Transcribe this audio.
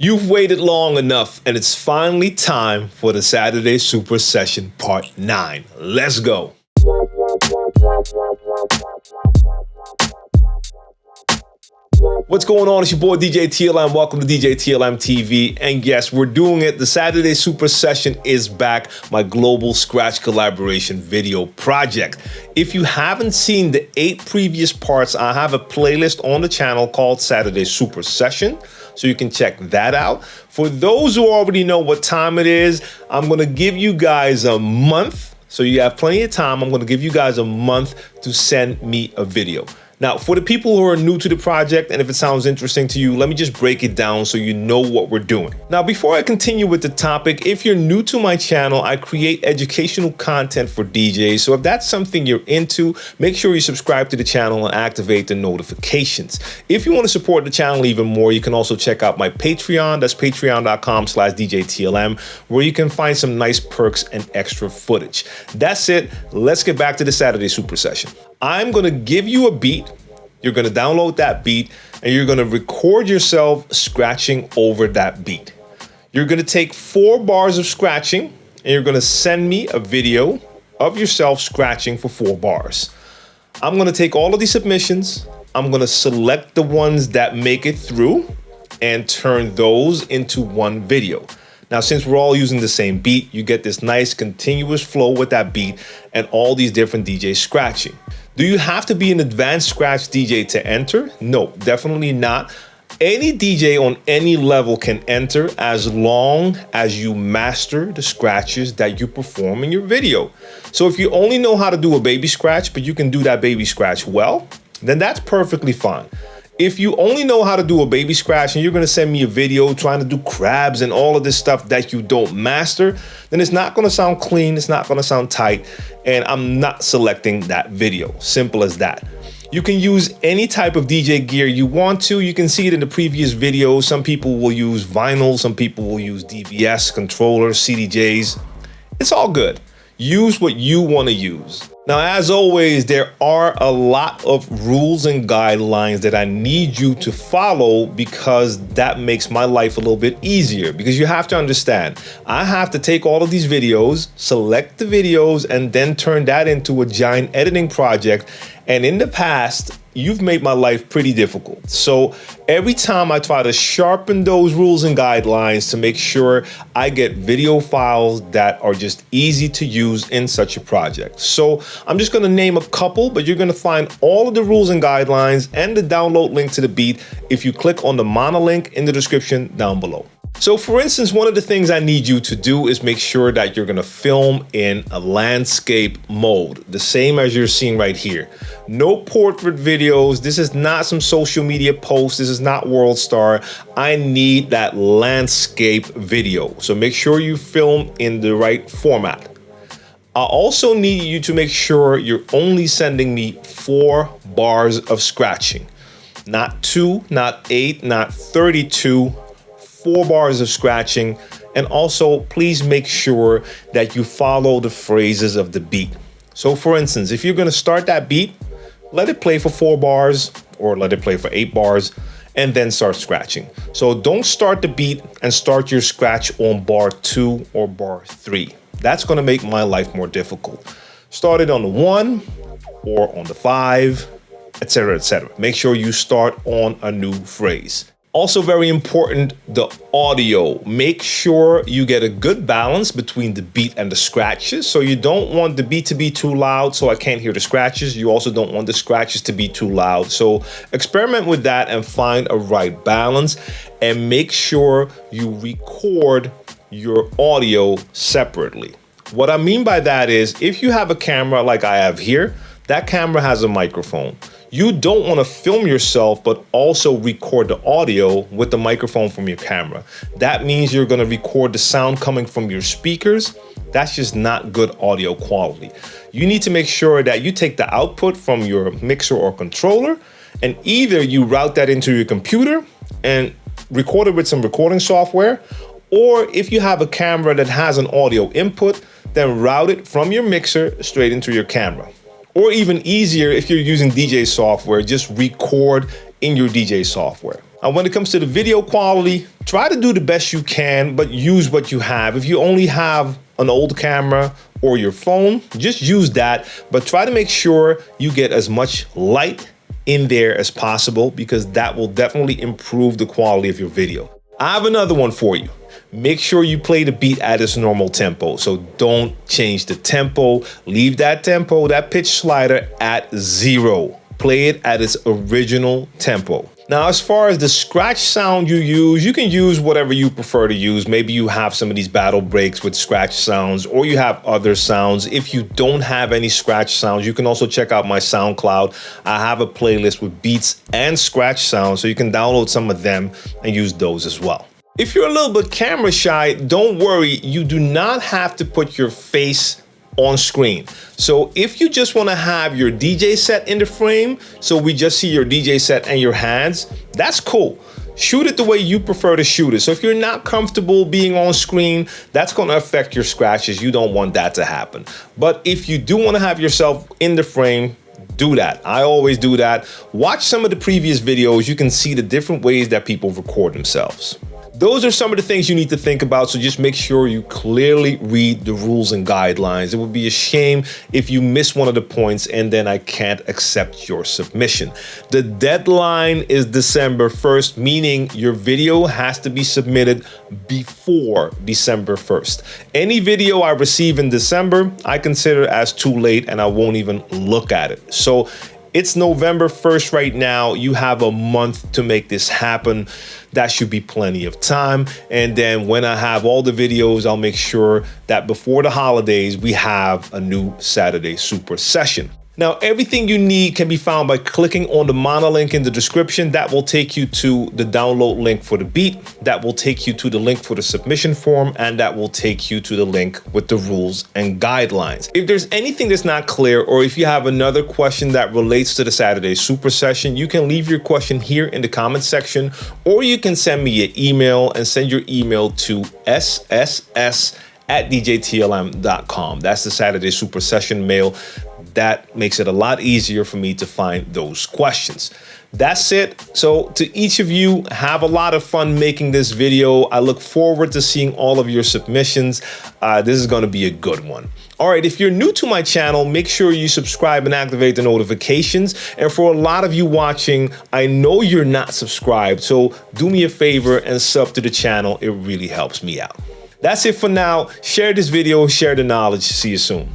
You've waited long enough, and it's finally time for the Saturday Super Session Part 9. Let's go. What's going on? It's your boy DJ TLM. Welcome to DJ TLM TV. And yes, we're doing it. The Saturday Super Session is back, my global scratch collaboration video project. If you haven't seen the 8 previous parts, I have a playlist on the channel called Saturday Super Session, so you can check that out. For those who already know what time it is, I'm going to give you guys a month. So you have plenty of time. I'm going to give you guys a month to send me a video. Now, for the people who are new to the project, and if it sounds interesting to you, let me just break it down so you know what we're doing. Now, before I continue with the topic, if you're new to my channel, I create educational content for DJs. So if that's something you're into, make sure you subscribe to the channel and activate the notifications. If you want to support the channel even more, you can also check out my Patreon. That's patreon.com/DJTLM, where you can find some nice perks and extra footage. That's it. Let's get back to the Saturday Super Session. I'm going to give you a beat. You're going to download that beat and you're going to record yourself scratching over that beat. You're going to take 4 bars of scratching and you're going to send me a video of yourself scratching for 4 bars. I'm going to take all of these submissions. I'm going to select the ones that make it through and turn those into one video. Now, since we're all using the same beat, you get this nice continuous flow with that beat and all these different DJs scratching. Do you have to be an advanced scratch DJ to enter? No, definitely not. Any DJ on any level can enter as long as you master the scratches that you perform in your video. So if you only know how to do a baby scratch, but you can do that baby scratch well, then that's perfectly fine. If you only know how to do a baby scratch and you're going to send me a video trying to do crabs and all of this stuff that you don't master, then it's not going to sound clean. It's not going to sound tight. And I'm not selecting that video. Simple as that. You can use any type of DJ gear you want to. You can see it in the previous video. Some people will use vinyl. Some people will use DVS, controllers, CDJs. It's all good. Use what you want to use. Now, as always, there are a lot of rules and guidelines that I need you to follow because that makes my life a little bit easier. Because you have to understand, I have to take all of these videos, select the videos, and then turn that into a giant editing project. And in the past, you've made my life pretty difficult. So every time I try to sharpen those rules and guidelines to make sure I get video files that are just easy to use in such a project. So I'm just going to name a couple, but you're going to find all of the rules and guidelines and the download link to the beat if you click on the mono link in the description down below. So for instance, one of the things I need you to do is make sure that you're going to film in a landscape mode, the same as you're seeing right here. No portrait videos. This is not some social media post. This is not World Star. I need that landscape video. So make sure you film in the right format. I also need you to make sure you're only sending me 4 bars of scratching, not 2, not 8, not 32. 4 bars of scratching. And also please make sure that you follow the phrases of the beat. So for instance, if you're going to start that beat, let it play for 4 bars or let it play for 8 bars and then start scratching. So don't start the beat and start your scratch on bar 2 or bar 3. That's going to make my life more difficult. Start it on the 1 or on the 5, etc., etc. Make sure you start on a new phrase. Also very important, the audio. Make sure you get a good balance between the beat and the scratches. So you don't want the beat to be too loud so I can't hear the scratches. You also don't want the scratches to be too loud. So experiment with that and find a right balance and make sure you record your audio separately. What I mean by that is if you have a camera like I have here, that camera has a microphone. You don't want to film yourself, but also record the audio with the microphone from your camera. That means you're going to record the sound coming from your speakers. That's just not good audio quality. You need to make sure that you take the output from your mixer or controller and either you route that into your computer and record it with some recording software, or if you have a camera that has an audio input, then route it from your mixer straight into your camera. Or even easier, if you're using DJ software, just record in your DJ software. When it comes to the video quality, try to do the best you can, but use what you have. If you only have an old camera or your phone, just use that, but try to make sure you get as much light in there as possible, because that will definitely improve the quality of your video. I have another one for you. Make sure you play the beat at its normal tempo. So don't change the tempo. Leave that tempo, that pitch slider at 0. Play it at its original tempo. Now, as far as the scratch sound you can use whatever you prefer to use. Maybe you have some of these battle breaks with scratch sounds, or you have other sounds. If you don't have any scratch sounds, you can also check out my SoundCloud. I have a playlist with beats and scratch sounds, so you can download some of them and use those as well. If you're a little bit camera shy, don't worry. You do not have to put your face on screen. So if you just want to have your DJ set in the frame, so we just see your DJ set and your hands, that's cool. Shoot it the way you prefer to shoot it. So if you're not comfortable being on screen, that's going to affect your scratches. You don't want that to happen. But if you do want to have yourself in the frame, do that. I always do that. Watch some of the previous videos. You can see the different ways that people record themselves. Those are some of the things you need to think about, so just make sure you clearly read the rules and guidelines. It would be a shame if you miss one of the points and then I can't accept your submission. The deadline is December 1st, meaning your video has to be submitted before December 1st. Any video I receive in December, I consider as too late and I won't even look at it. So it's November 1st right now. You have a month to make this happen. That should be plenty of time. And then when I have all the videos, I'll make sure that before the holidays, we have a new Saturday Super Session. Now, everything you need can be found by clicking on the monolink in the description. That will take you to the download link for the beat. That will take you to the link for the submission form. And that will take you to the link with the rules and guidelines. If there's anything that's not clear, or if you have another question that relates to the Saturday Super Session, you can leave your question here in the comment section, or you can send me an email and send your email to sss@djtlm.com. That's the Saturday Super Session mail. That makes it a lot easier for me to find those questions. That's it. So to each of you, have a lot of fun making this video. I look forward to seeing all of your submissions. This is going to be a good one. All right, if you're new to my channel, make sure you subscribe and activate the notifications. And for a lot of you watching, I know you're not subscribed, so do me a favor and sub to the channel. It really helps me out. That's it for now. Share this video, share the knowledge. See you soon.